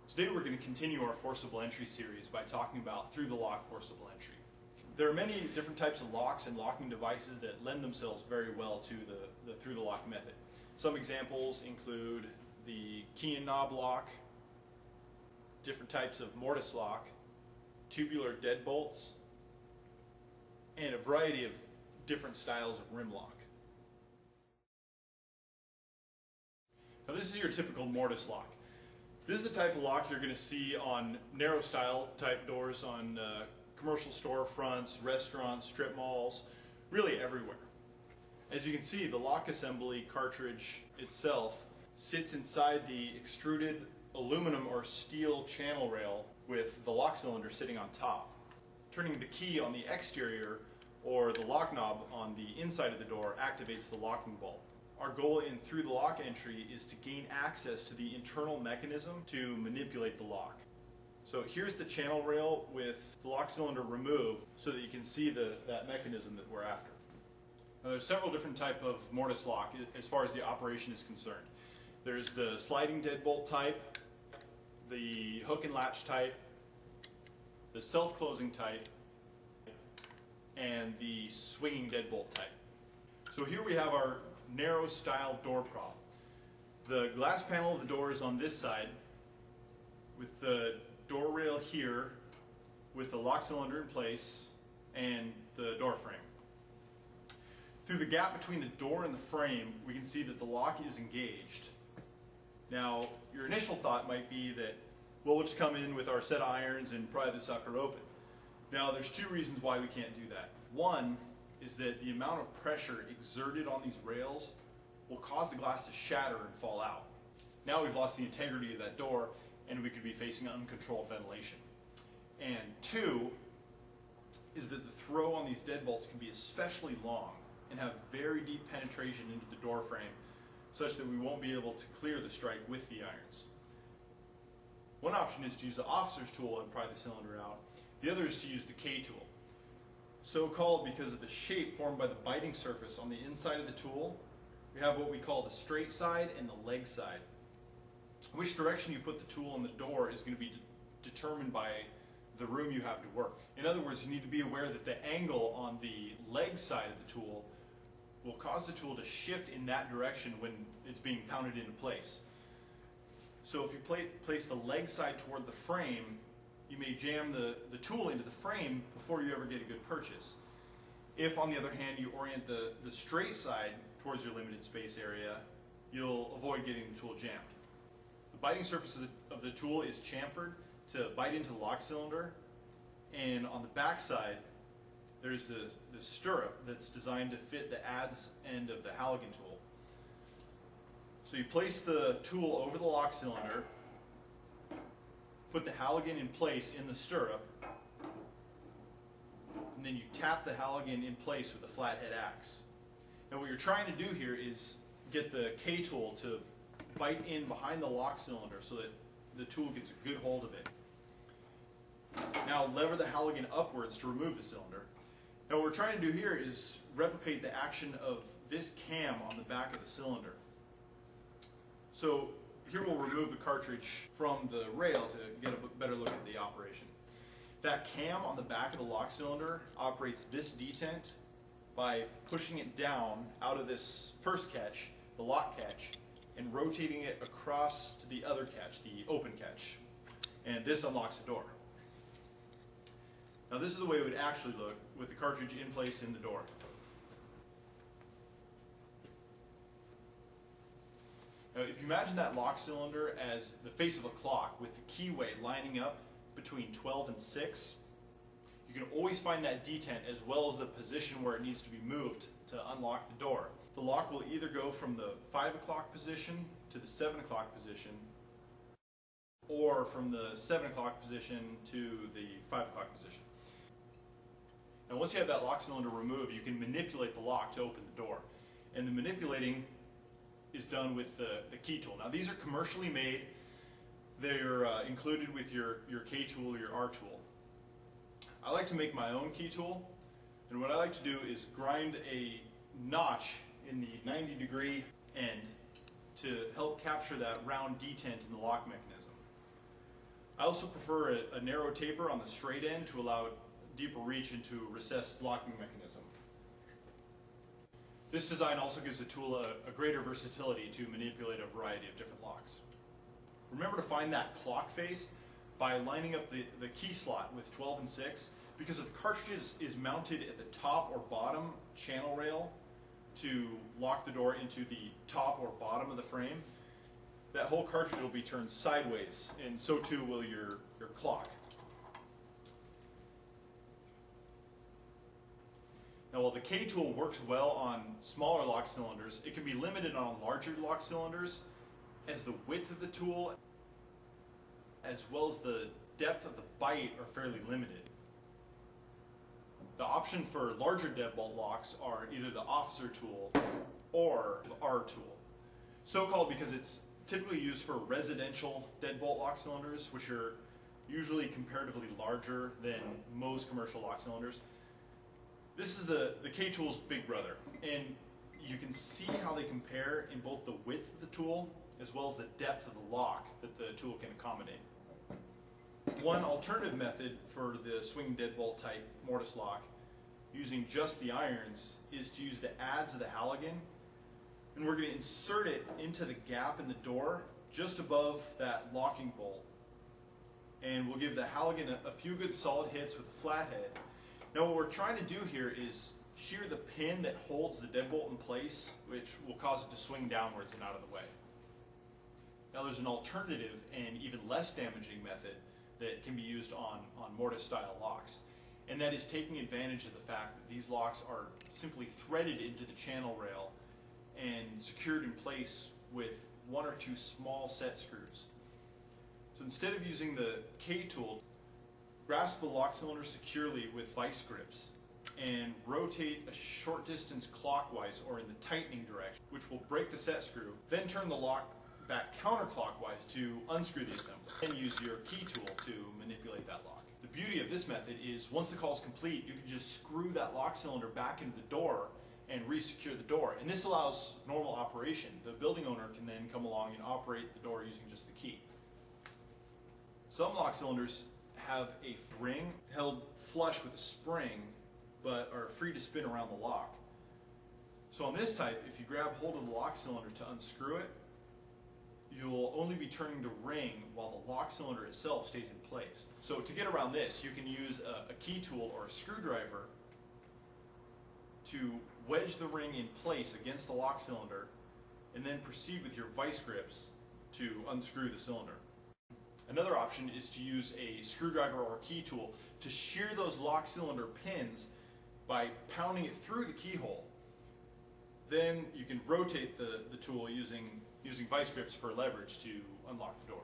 Today we're going to continue our forcible entry series by talking about through the lock forcible entry. There are many different types of locks and locking devices that lend themselves very well to the through the lock method. Some examples include the key and knob lock, different types of mortise lock, tubular deadbolts, and a variety of different styles of rim lock. Now this is your typical mortise lock. This is the type of lock you're going to see on narrow style type doors on commercial storefronts, restaurants, strip malls, really everywhere. As you can see, the lock assembly cartridge itself sits inside the extruded aluminum or steel channel rail with the lock cylinder sitting on top. Turning the key on the exterior or the lock knob on the inside of the door activates the locking bulb. Our goal in through the lock entry is to gain access to the internal mechanism to manipulate the lock. So here's the channel rail with the lock cylinder removed so that you can see that mechanism that we're after. Now, there's several different types of mortise lock as far as the operation is concerned. There's the sliding deadbolt type, the hook and latch type, the self-closing type, and the swinging deadbolt type. So here we have our narrow style door prop. The glass panel of the door is on this side with the door rail here with the lock cylinder in place and the door frame. Through the gap between the door and the frame, we can see that the lock is engaged. Now, your initial thought might be that, well, we'll just come in with our set of irons and pry the sucker open. Now, there's two reasons why we can't do that. One is that the amount of pressure exerted on these rails will cause the glass to shatter and fall out. Now we've lost the integrity of that door and we could be facing uncontrolled ventilation. And two is that the throw on these deadbolts can be especially long and have very deep penetration into the door frame such that we won't be able to clear the strike with the irons. One option is to use the officer's tool and pry the cylinder out. The other is to use the K tool. So called because of the shape formed by the biting surface on the inside of the tool. We have what we call the straight side and the leg side. Which direction you put the tool on the door is going to be determined by the room you have to work. In other words, you need to be aware that the angle on the leg side of the tool will cause the tool to shift in that direction when it's being pounded into place. So if you place the leg side toward the frame, you may jam the tool into the frame before you ever get a good purchase. If, on the other hand, you orient the straight side towards your limited space area, you'll avoid getting the tool jammed. The biting surface of the tool is chamfered to bite into the lock cylinder, and on the back side, there's the stirrup that's designed to fit the adze end of the Halligan tool. So you place the tool over the lock cylinder, put the Halligan in place in the stirrup, and then you tap the Halligan in place with a flathead axe. Now what you're trying to do here is get the K tool to bite in behind the lock cylinder so that the tool gets a good hold of it. Now lever the Halligan upwards to remove the cylinder. Now what we're trying to do here is replicate the action of this cam on the back of the cylinder. So here we'll remove the cartridge from the rail to get a better look at the operation. That cam on the back of the lock cylinder operates this detent by pushing it down out of this first catch, the lock catch, and rotating it across to the other catch, the open catch. And this unlocks the door. Now this is the way it would actually look with the cartridge in place in the door. Now, if you imagine that lock cylinder as the face of a clock with the keyway lining up between 12 and 6, you can always find that detent as well as the position where it needs to be moved to unlock the door. The lock will either go from the 5 o'clock position to the 7 o'clock position, or from the 7 o'clock position to the 5 o'clock position. Now once you have that lock cylinder removed, you can manipulate the lock to open the door. And the manipulating is done with the key tool. Now these are commercially made. They're included with your K tool or your R tool. I like to make my own key tool, and what I like to do is grind a notch in the 90-degree end to help capture that round detent in the lock mechanism. I also prefer a narrow taper on the straight end to allow deeper reach into a recessed locking mechanism. This design also gives the tool a greater versatility to manipulate a variety of different locks. Remember to find that clock face by lining up the key slot with 12 and 6, because if the cartridge is mounted at the top or bottom channel rail to lock the door into the top or bottom of the frame, that whole cartridge will be turned sideways, and so too will your clock. Now, while the K tool works well on smaller lock cylinders, it can be limited on larger lock cylinders, as the width of the tool as well as the depth of the bite are fairly limited. The option for larger deadbolt locks are either the officer tool or the R tool. So called because it's typically used for residential deadbolt lock cylinders, which are usually comparatively larger than most commercial lock cylinders. This is the K tool's big brother, and you can see how they compare in both the width of the tool as well as the depth of the lock that the tool can accommodate. One alternative method for the swing deadbolt type mortise lock, using just the irons, is to use the adze of the Halligan, and we're going to insert it into the gap in the door just above that locking bolt, and we'll give the Halligan a few good solid hits with the flathead. Now what we're trying to do here is shear the pin that holds the deadbolt in place, which will cause it to swing downwards and out of the way. Now there's an alternative and even less damaging method that can be used on mortise style locks, and that is taking advantage of the fact that these locks are simply threaded into the channel rail and secured in place with one or two small set screws. So instead of using the K tool, grasp the lock cylinder securely with vice grips and rotate a short distance clockwise or in the tightening direction, which will break the set screw. Then turn the lock back counterclockwise to unscrew the assembly. Then use your key tool to manipulate that lock. The beauty of this method is once the call is complete, you can just screw that lock cylinder back into the door and re-secure the door. And this allows normal operation. The building owner can then come along and operate the door using just the key. Some lock cylinders have a ring held flush with a spring, but are free to spin around the lock. So on this type, if you grab hold of the lock cylinder to unscrew it, you'll only be turning the ring while the lock cylinder itself stays in place. So to get around this, you can use a key tool or a screwdriver to wedge the ring in place against the lock cylinder, and then proceed with your vice grips to unscrew the cylinder. Another option is to use a screwdriver or key tool to shear those lock cylinder pins by pounding it through the keyhole. Then you can rotate the tool using vice grips for leverage to unlock the door.